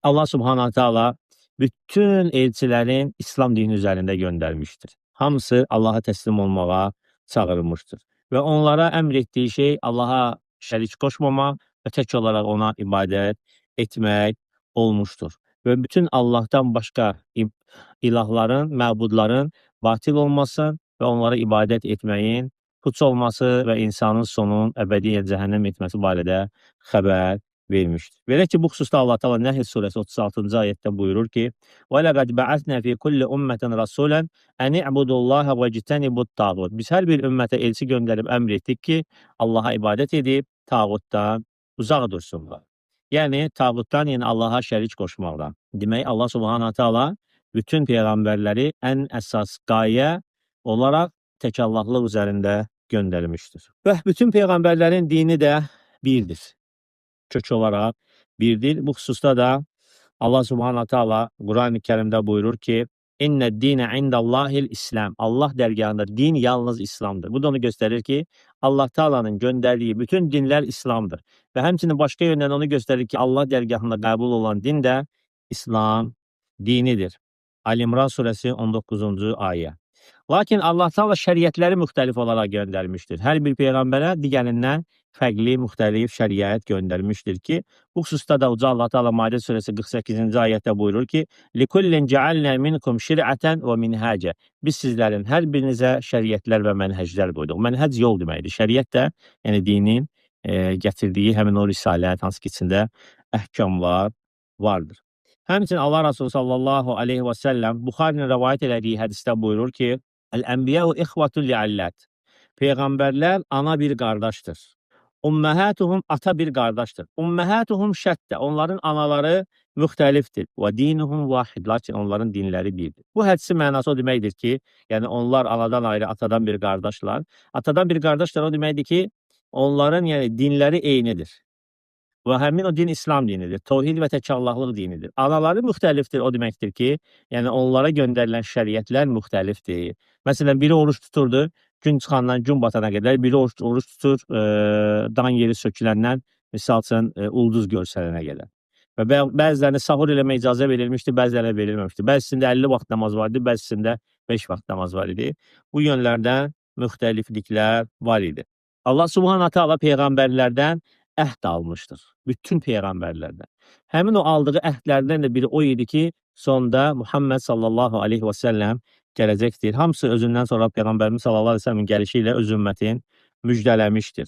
Allah Subhanahu Teala bütün elçilerin İslam dini üzerinde göndermiştir. Hamısı Allah'a teslim olmağa çağırılmıştır. Ve onlara emrettiği şey Allah'a şerik koşmama ve tek olarak ona ibadet etmek olmuştur. Ve bütün Allah'tan başka ilahların, məbudların batil olması ve onlara ibadet etmeyin puç olması ve insanın sonun ebediyen cehennem etmesi barədə xəbər vermiştir. Belə ki, bu xüsusda Allah Teala Nəhl surəsi 36-cı ayətdə buyurur ki: "Və laqad ba'athna fi kulli ummetin rasulan en i'budullaha ve ictenibut tağut." Biz hər bir ümmətə elçi göndərib əmr etdik ki, Allah'a ibadət edib tağutdan uzaq dursunlar. Yəni tağutdan, yəni Allah'a şərik qoşmaqdan. Demək Allah Subhanahu Teala bütün peyğəmbərləri ən əsas qayə olaraq təkallahlık üzərində göndermiştir. Ve bütün peygamberlerin dini de birdir. Kök olarak birdir. Bu hususta da Allah Subhanahu Teala Kur'an-ı Kerim'de buyurur ki: "İnne dine indallahil İslam." Allah dergahında din yalnız İslam'dır. Bu da onu gösterir ki Allah Teala'nın gönderdiği bütün dinler İslam'dır. Ve hemçinin başka yönden onu gösterir ki Allah dergahında kabul olan din de İslam dinidir. Ali İmran suresi 19. ayet. Lakin Allah Teala şəriətləri müxtəlif olaraq göndərmişdir. Hər bir peyğəmbərə digərindən fərqli, müxtəlif şəriət göndərmişdir ki, bu xüsusda da Uca Allah Teala Maidə surəsi 48-ci ayətdə buyurur ki: "Likullin cealna minkum şir'aten ve minhaca." Biz sizlərin hər birinizə şəriətlər və mənhəclər qoyduq. Mənhəc yol deməkdir. Şəriət də, yəni dinin gətirdiyi həmin o risalət, hansı ki içində əhkamlar vardır. Həmçinin Allah Resulü sallallahu aleyhi ve sellem Buxarinin rəvayət elədiyi hədisdə buyurur ki: "El-enbiya'u ihvatun li'allat." Peyğəmbərlər ana bir qardaşdır. Umməhatuhum ata bir qardaşdır. Umməhatuhum şəttə. Onların anaları müxtəlifdir. Və dinuhum vahid. Lakin onların dinləri birdir. Bu hədisin mənası o deməkdir ki, yəni onlar anadan ayrı, atadan bir qardaşlar. Atadan bir qardaşlar o deməkdir ki, onların yəni dinləri eynidir. Və həmin o din İslam dinidir. Tevhid və təkallahlıq dinidir. Anaları müxtəlifdir. O deməkdir ki, yəni onlara göndərilən şəriətlər müxtəlifdir. Məsələn, biri oruç tuturdu, gün çıxandan gün batana qədər, biri oruç tutur, dan yeri söküləndən, misal üçün, ulduz görsələnə qədər. Və bəzilərinə sahur eləmə icazə verilmişdi, bəzilərinə verilməmişdi. Bəzisində 50 vaxt namaz var idi, bəzisində 5 vaxt namaz var idi. Bu yönlərdən müxtəlifliklər var idi. Allah Subhanahu Teala peyğəmbərlərdən əhd almışdır. Bütün peyğəmbərlərdən. Həmin o aldığı əhdlərdən də biri o idi ki, sonda Muhammed sallallahu aleyhi ve sellem gələcəkdir. Hamısı özündən sonra Peyğəmbərimiz sallallahu aleyhi ve sellemin gəlişi ilə öz ümmətin müjdələmişdir.